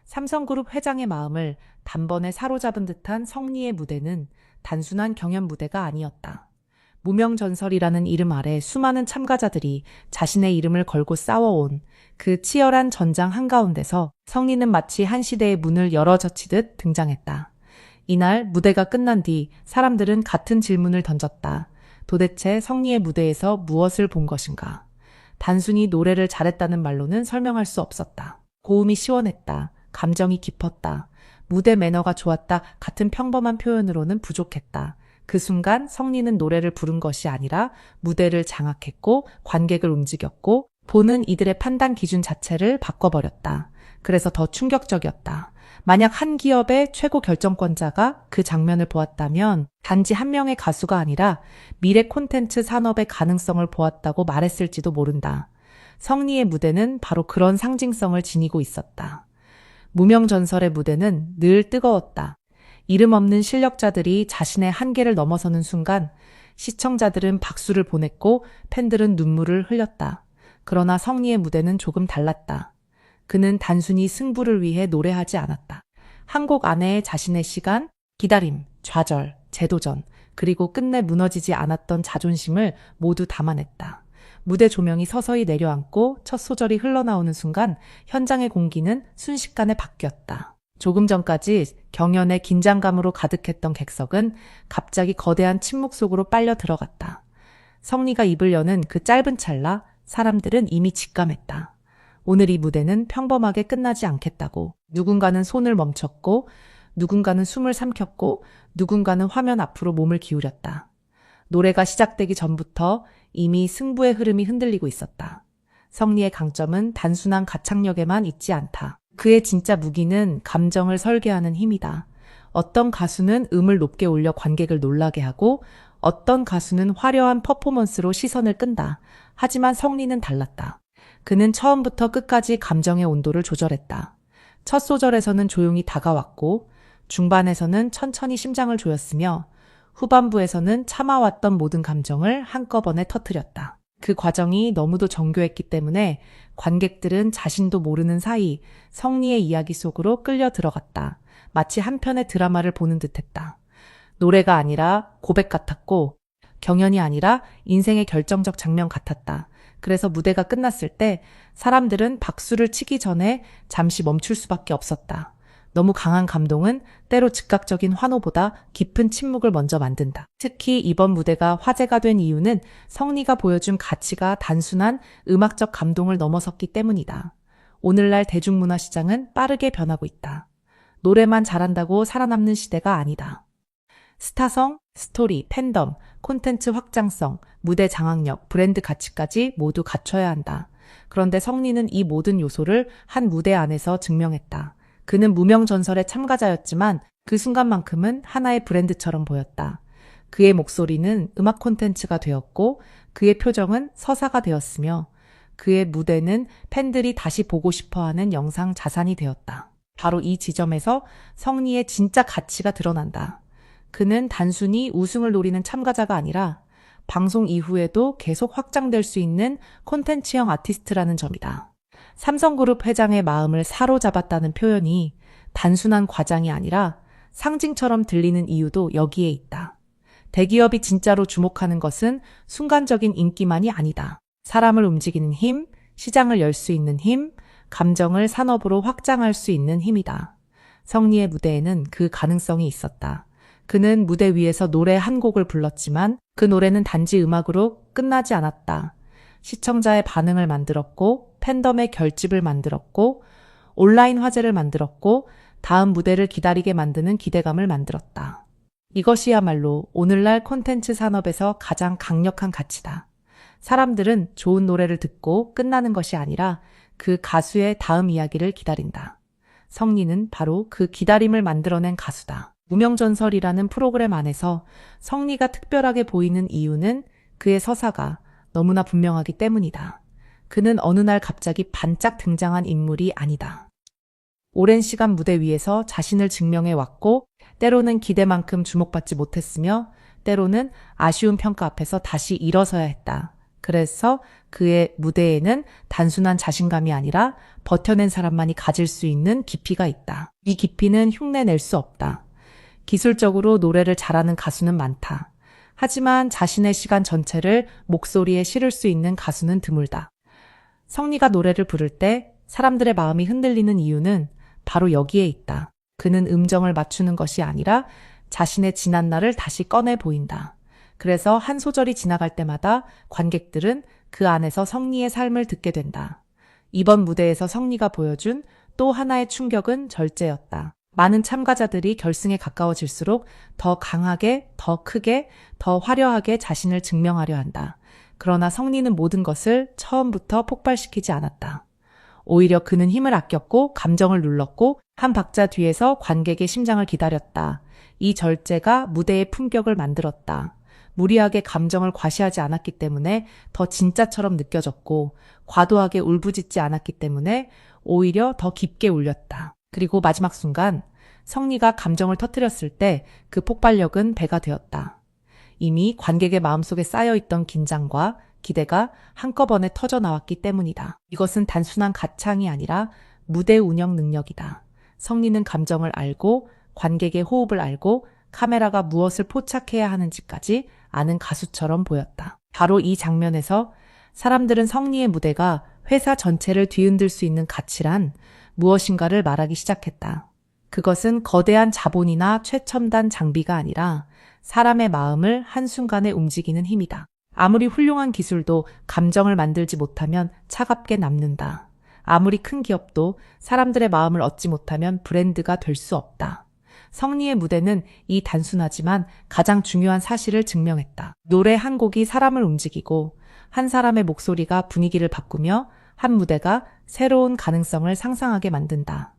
삼성그룹 회장의 마음을 단번에 사로잡은 듯한 성리의 무대는 단순한 경연 무대가 아니었다. 무명전설이라는 이름 아래 수많은 참가자들이 자신의 이름을 걸고 싸워온 그 치열한 전장 한가운데서 성리는 마치 한 시대의 문을 열어젖히듯 등장했다. 이날 무대가 끝난 뒤 사람들은 같은 질문을 던졌다. 도대체 성리의 무대에서 무엇을 본 것인가? 단순히 노래를 잘했다는 말로는 설명할 수 없었다. 고음이 시원했다. 감정이 깊었다. 무대 매너가 좋았다. 같은 평범한 표현으로는 부족했다. 그 순간 성리는 노래를 부른 것이 아니라 무대를 장악했고 관객을 움직였고 보는 이들의 판단 기준 자체를 바꿔버렸다. 그래서 더 충격적이었다. 만약 한 기업의 최고 결정권자가 그 장면을 보았다면 단지 한 명의 가수가 아니라 미래 콘텐츠 산업의 가능성을 보았다고 말했을지도 모른다. 성리의 무대는 바로 그런 상징성을 지니고 있었다. 무명전설의 무대는 늘 뜨거웠다. 이름 없는 실력자들이 자신의 한계를 넘어서는 순간 시청자들은 박수를 보냈고 팬들은 눈물을 흘렸다. 그러나 성리의 무대는 조금 달랐다. 그는 단순히 승부를 위해 노래하지 않았다. 한 곡 안에 자신의 시간, 기다림, 좌절, 재도전, 그리고 끝내 무너지지 않았던 자존심을 모두 담아냈다. 무대 조명이 서서히 내려앉고 첫 소절이 흘러나오는 순간 현장의 공기는 순식간에 바뀌었다. 조금 전까지 경연의 긴장감으로 가득했던 객석은 갑자기 거대한 침묵 속으로 빨려 들어갔다. 성리가 입을 여는 그 짧은 찰나 사람들은 이미 직감했다. 오늘 이 무대는 평범하게 끝나지 않겠다고. 누군가는 손을 멈췄고 누군가는 숨을 삼켰고 누군가는 화면 앞으로 몸을 기울였다. 노래가 시작되기 전부터 이미 승부의 흐름이 흔들리고 있었다. 성리의 강점은 단순한 가창력에만 있지 않다. 그의 진짜 무기는 감정을 설계하는 힘이다. 어떤 가수는 음을 높게 올려 관객을 놀라게 하고 어떤 가수는 화려한 퍼포먼스로 시선을 끈다. 하지만 성리는 달랐다. 그는 처음부터 끝까지 감정의 온도를 조절했다. 첫 소절에서는 조용히 다가왔고 중반에서는 천천히 심장을 조였으며 후반부에서는 참아왔던 모든 감정을 한꺼번에 터뜨렸다. 그 과정이 너무도 정교했기 때문에 관객들은 자신도 모르는 사이 성리의 이야기 속으로 끌려 들어갔다. 마치 한 편의 드라마를 보는 듯했다. 노래가 아니라 고백 같았고 경연이 아니라 인생의 결정적 장면 같았다. 그래서 무대가 끝났을 때 사람들은 박수를 치기 전에 잠시 멈출 수밖에 없었다. 너무 강한 감동은 때로 즉각적인 환호보다 깊은 침묵을 먼저 만든다. 특히 이번 무대가 화제가 된 이유는 성리가 보여준 가치가 단순한 음악적 감동을 넘어섰기 때문이다. 오늘날 대중문화 시장은 빠르게 변하고 있다. 노래만 잘한다고 살아남는 시대가 아니다. 스타성, 스토리, 팬덤, 콘텐츠 확장성, 무대 장악력, 브랜드 가치까지 모두 갖춰야 한다. 그런데 성리는 이 모든 요소를 한 무대 안에서 증명했다. 그는 무명전설의 참가자였지만 그 순간만큼은 하나의 브랜드처럼 보였다. 그의 목소리는 음악 콘텐츠가 되었고 그의 표정은 서사가 되었으며 그의 무대는 팬들이 다시 보고 싶어하는 영상 자산이 되었다. 바로 이 지점에서 성리의 진짜 가치가 드러난다. 그는 단순히 우승을 노리는 참가자가 아니라 방송 이후에도 계속 확장될 수 있는 콘텐츠형 아티스트라는 점이다. 삼성그룹 회장의 마음을 사로잡았다는 표현이 단순한 과장이 아니라 상징처럼 들리는 이유도 여기에 있다. 대기업이 진짜로 주목하는 것은 순간적인 인기만이 아니다. 사람을 움직이는 힘, 시장을 열 수 있는 힘, 감정을 산업으로 확장할 수 있는 힘이다. 성리의 무대에는 그 가능성이 있었다. 그는 무대 위에서 노래 한 곡을 불렀지만 그 노래는 단지 음악으로 끝나지 않았다. 시청자의 반응을 만들었고 팬덤의 결집을 만들었고 온라인 화제를 만들었고 다음 무대를 기다리게 만드는 기대감을 만들었다. 이것이야말로 오늘날 콘텐츠 산업에서 가장 강력한 가치다. 사람들은 좋은 노래를 듣고 끝나는 것이 아니라 그 가수의 다음 이야기를 기다린다. 성리는 바로 그 기다림을 만들어낸 가수다. 무명전설이라는 프로그램 안에서 성리가 특별하게 보이는 이유는 그의 서사가 너무나 분명하기 때문이다. 그는 어느 날 갑자기 반짝 등장한 인물이 아니다. 오랜 시간 무대 위에서 자신을 증명해 왔고 때로는 기대만큼 주목받지 못했으며 때로는 아쉬운 평가 앞에서 다시 일어서야 했다. 그래서 그의 무대에는 단순한 자신감이 아니라 버텨낸 사람만이 가질 수 있는 깊이가 있다. 이 깊이는 흉내낼 수 없다. 기술적으로 노래를 잘하는 가수는 많다. 하지만 자신의 시간 전체를 목소리에 실을 수 있는 가수는 드물다. 성리가 노래를 부를 때 사람들의 마음이 흔들리는 이유는 바로 여기에 있다. 그는 음정을 맞추는 것이 아니라 자신의 지난 날을 다시 꺼내 보인다. 그래서 한 소절이 지나갈 때마다 관객들은 그 안에서 성리의 삶을 듣게 된다. 이번 무대에서 성리가 보여준 또 하나의 충격은 절제였다. 많은 참가자들이 결승에 가까워질수록 더 강하게, 더 크게, 더 화려하게 자신을 증명하려 한다. 그러나 성리는 모든 것을 처음부터 폭발시키지 않았다. 오히려 그는 힘을 아꼈고 감정을 눌렀고 한 박자 뒤에서 관객의 심장을 기다렸다. 이 절제가 무대의 품격을 만들었다. 무리하게 감정을 과시하지 않았기 때문에 더 진짜처럼 느껴졌고 과도하게 울부짖지 않았기 때문에 오히려 더 깊게 울렸다. 그리고 마지막 순간 성리가 감정을 터뜨렸을 때 그 폭발력은 배가 되었다. 이미 관객의 마음속에 쌓여있던 긴장과 기대가 한꺼번에 터져나왔기 때문이다. 이것은 단순한 가창이 아니라 무대 운영 능력이다. 성리는 감정을 알고 관객의 호흡을 알고 카메라가 무엇을 포착해야 하는지까지 아는 가수처럼 보였다. 바로 이 장면에서 사람들은 성리의 무대가 회사 전체를 뒤흔들 수 있는 가치란 무엇인가를 말하기 시작했다. 그것은 거대한 자본이나 최첨단 장비가 아니라 사람의 마음을 한순간에 움직이는 힘이다. 아무리 훌륭한 기술도 감정을 만들지 못하면 차갑게 남는다. 아무리 큰 기업도 사람들의 마음을 얻지 못하면 브랜드가 될 수 없다. 성리의 무대는 이 단순하지만 가장 중요한 사실을 증명했다. 노래 한 곡이 사람을 움직이고 한 사람의 목소리가 분위기를 바꾸며 한 무대가 새로운 가능성을 상상하게 만든다.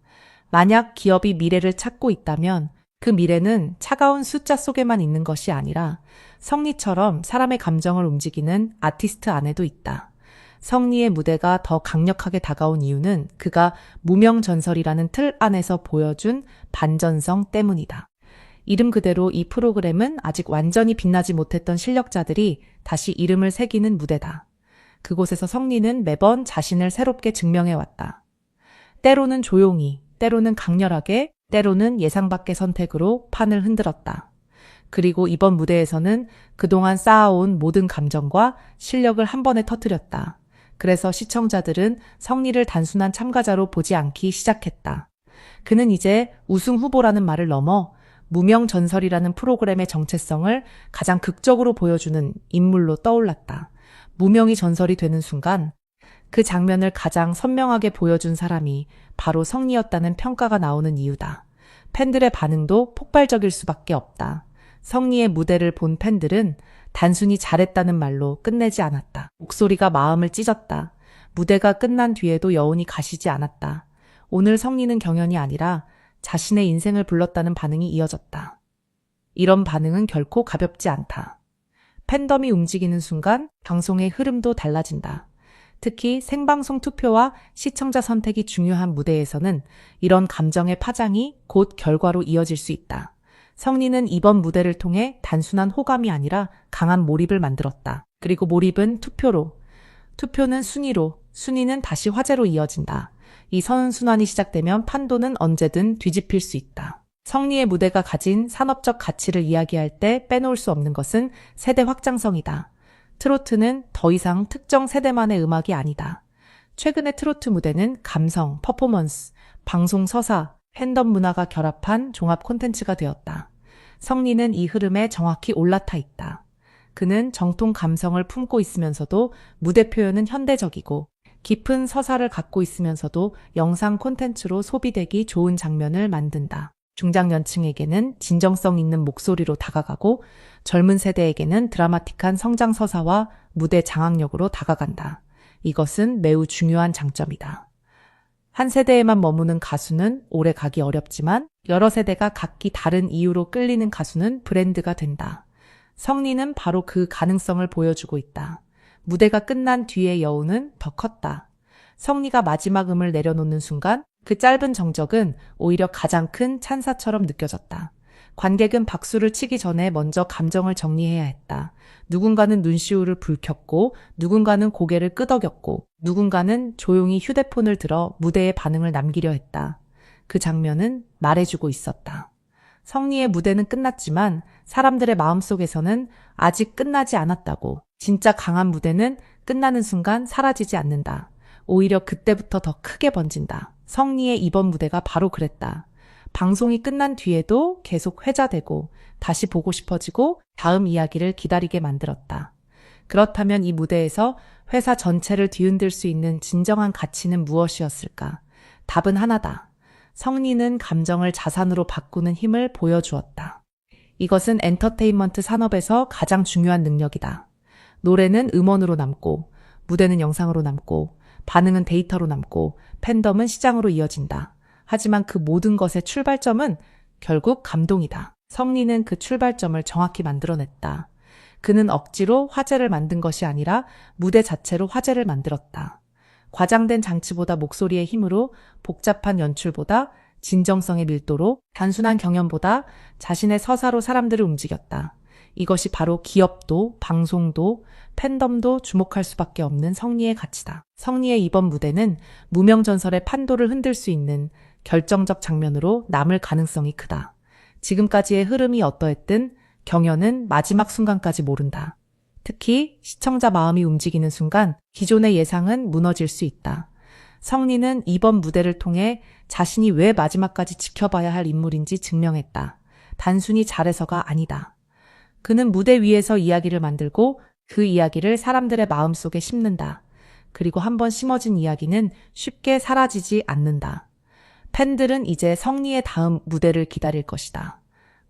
만약 기업이 미래를 찾고 있다면 그 미래는 차가운 숫자 속에만 있는 것이 아니라 성리처럼 사람의 감정을 움직이는 아티스트 안에도 있다. 성리의 무대가 더 강력하게 다가온 이유는 그가 무명전설이라는 틀 안에서 보여준 반전성 때문이다. 이름 그대로 이 프로그램은 아직 완전히 빛나지 못했던 실력자들이 다시 이름을 새기는 무대다. 그곳에서 성리는 매번 자신을 새롭게 증명해왔다. 때로는 조용히, 때로는 강렬하게, 때로는 예상 밖의 선택으로 판을 흔들었다. 그리고 이번 무대에서는 그동안 쌓아온 모든 감정과 실력을 한 번에 터뜨렸다. 그래서 시청자들은 성리를 단순한 참가자로 보지 않기 시작했다. 그는 이제 우승 후보라는 말을 넘어 무명전설이라는 프로그램의 정체성을 가장 극적으로 보여주는 인물로 떠올랐다. 무명이 전설이 되는 순간 그 장면을 가장 선명하게 보여준 사람이 바로 성리였다는 평가가 나오는 이유다. 팬들의 반응도 폭발적일 수밖에 없다. 성리의 무대를 본 팬들은 단순히 잘했다는 말로 끝내지 않았다. 목소리가 마음을 찢었다. 무대가 끝난 뒤에도 여운이 가시지 않았다. 오늘 성리는 경연이 아니라 자신의 인생을 불렀다는 반응이 이어졌다. 이런 반응은 결코 가볍지 않다. 팬덤이 움직이는 순간 방송의 흐름도 달라진다. 특히 생방송 투표와 시청자 선택이 중요한 무대에서는 이런 감정의 파장이 곧 결과로 이어질 수 있다. 성리는 이번 무대를 통해 단순한 호감이 아니라 강한 몰입을 만들었다. 그리고 몰입은 투표로, 투표는 순위로, 순위는 다시 화제로 이어진다. 이 선순환이 시작되면 판도는 언제든 뒤집힐 수 있다. 성리의 무대가 가진 산업적 가치를 이야기할 때 빼놓을 수 없는 것은 세대 확장성이다. 트로트는 더 이상 특정 세대만의 음악이 아니다. 최근의 트로트 무대는 감성, 퍼포먼스, 방송 서사, 팬덤 문화가 결합한 종합 콘텐츠가 되었다. 성리는 이 흐름에 정확히 올라타 있다. 그는 정통 감성을 품고 있으면서도 무대 표현은 현대적이고 깊은 서사를 갖고 있으면서도 영상 콘텐츠로 소비되기 좋은 장면을 만든다. 중장년층에게는 진정성 있는 목소리로 다가가고 젊은 세대에게는 드라마틱한 성장 서사와 무대 장악력으로 다가간다. 이것은 매우 중요한 장점이다. 한 세대에만 머무는 가수는 오래 가기 어렵지만 여러 세대가 각기 다른 이유로 끌리는 가수는 브랜드가 된다. 성리는 바로 그 가능성을 보여주고 있다. 무대가 끝난 뒤의 여운은 더 컸다. 성리가 마지막 음을 내려놓는 순간 그 짧은 정적은 오히려 가장 큰 찬사처럼 느껴졌다. 관객은 박수를 치기 전에 먼저 감정을 정리해야 했다. 누군가는 눈시울을 붉혔고, 누군가는 고개를 끄덕였고, 누군가는 조용히 휴대폰을 들어 무대의 반응을 남기려 했다. 그 장면은 말해주고 있었다. 성리의 무대는 끝났지만 사람들의 마음속에서는 아직 끝나지 않았다고. 진짜 강한 무대는 끝나는 순간 사라지지 않는다. 오히려 그때부터 더 크게 번진다. 성리의 이번 무대가 바로 그랬다. 방송이 끝난 뒤에도 계속 회자되고 다시 보고 싶어지고 다음 이야기를 기다리게 만들었다. 그렇다면 이 무대에서 회사 전체를 뒤흔들 수 있는 진정한 가치는 무엇이었을까? 답은 하나다. 성리는 감정을 자산으로 바꾸는 힘을 보여주었다. 이것은 엔터테인먼트 산업에서 가장 중요한 능력이다. 노래는 음원으로 남고, 무대는 영상으로 남고, 반응은 데이터로 남고, 팬덤은 시장으로 이어진다. 하지만 그 모든 것의 출발점은 결국 감동이다. 성리는 그 출발점을 정확히 만들어냈다. 그는 억지로 화제를 만든 것이 아니라 무대 자체로 화제를 만들었다. 과장된 장치보다 목소리의 힘으로, 복잡한 연출보다 진정성의 밀도로, 단순한 경연보다 자신의 서사로 사람들을 움직였다. 이것이 바로 기업도, 방송도, 팬덤도 주목할 수밖에 없는 성리의 가치다. 성리의 이번 무대는 무명전설의 판도를 흔들 수 있는 결정적 장면으로 남을 가능성이 크다. 지금까지의 흐름이 어떠했든 경연은 마지막 순간까지 모른다. 특히 시청자 마음이 움직이는 순간 기존의 예상은 무너질 수 있다. 성리는 이번 무대를 통해 자신이 왜 마지막까지 지켜봐야 할 인물인지 증명했다. 단순히 잘해서가 아니다. 그는 무대 위에서 이야기를 만들고 그 이야기를 사람들의 마음속에 심는다. 그리고 한번 심어진 이야기는 쉽게 사라지지 않는다. 팬들은 이제 성리의 다음 무대를 기다릴 것이다.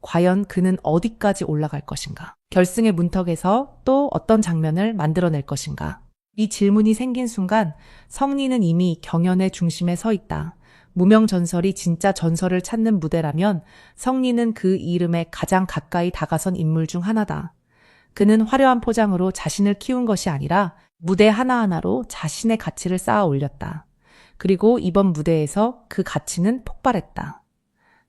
과연 그는 어디까지 올라갈 것인가? 결승의 문턱에서 또 어떤 장면을 만들어낼 것인가? 이 질문이 생긴 순간 성리는 이미 경연의 중심에 서 있다. 무명전설이 진짜 전설을 찾는 무대라면 성리는 그 이름에 가장 가까이 다가선 인물 중 하나다. 그는 화려한 포장으로 자신을 키운 것이 아니라 무대 하나하나로 자신의 가치를 쌓아 올렸다. 그리고 이번 무대에서 그 가치는 폭발했다.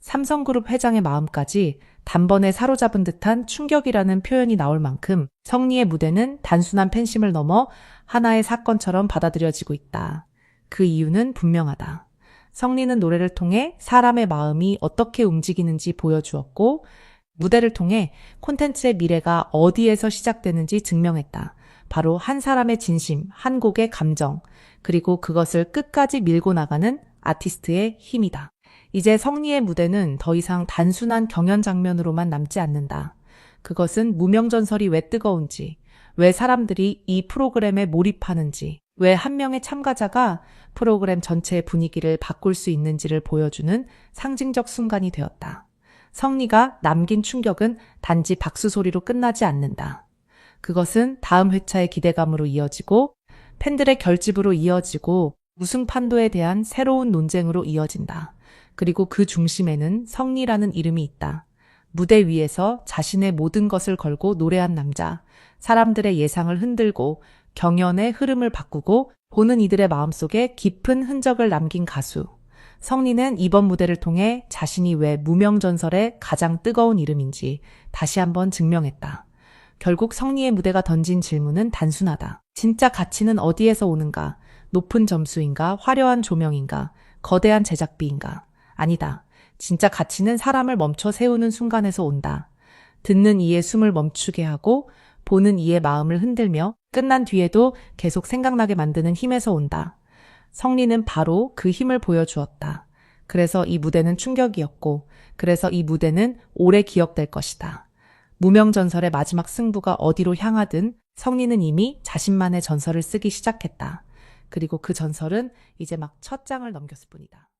삼성그룹 회장의 마음까지 단번에 사로잡은 듯한 충격이라는 표현이 나올 만큼 성리의 무대는 단순한 팬심을 넘어 하나의 사건처럼 받아들여지고 있다. 그 이유는 분명하다. 성리는 노래를 통해 사람의 마음이 어떻게 움직이는지 보여주었고, 무대를 통해 콘텐츠의 미래가 어디에서 시작되는지 증명했다. 바로 한 사람의 진심, 한 곡의 감정, 그리고 그것을 끝까지 밀고 나가는 아티스트의 힘이다. 이제 성리의 무대는 더 이상 단순한 경연 장면으로만 남지 않는다. 그것은 무명전설이 왜 뜨거운지, 왜 사람들이 이 프로그램에 몰입하는지, 왜 한 명의 참가자가 프로그램 전체의 분위기를 바꿀 수 있는지를 보여주는 상징적 순간이 되었다. 성리가 남긴 충격은 단지 박수 소리로 끝나지 않는다. 그것은 다음 회차의 기대감으로 이어지고 팬들의 결집으로 이어지고 우승 판도에 대한 새로운 논쟁으로 이어진다. 그리고 그 중심에는 성리라는 이름이 있다. 무대 위에서 자신의 모든 것을 걸고 노래한 남자, 사람들의 예상을 흔들고 경연의 흐름을 바꾸고 보는 이들의 마음속에 깊은 흔적을 남긴 가수. 성리는 이번 무대를 통해 자신이 왜 무명전설의 가장 뜨거운 이름인지 다시 한번 증명했다. 결국 성리의 무대가 던진 질문은 단순하다. 진짜 가치는 어디에서 오는가? 높은 점수인가? 화려한 조명인가? 거대한 제작비인가? 아니다. 진짜 가치는 사람을 멈춰 세우는 순간에서 온다. 듣는 이의 숨을 멈추게 하고 보는 이의 마음을 흔들며 끝난 뒤에도 계속 생각나게 만드는 힘에서 온다. 성리는 바로 그 힘을 보여주었다. 그래서 이 무대는 충격이었고, 그래서 이 무대는 오래 기억될 것이다. 무명전설의 마지막 승부가 어디로 향하든 성리는 이미 자신만의 전설을 쓰기 시작했다. 그리고 그 전설은 이제 막 첫 장을 넘겼을 뿐이다.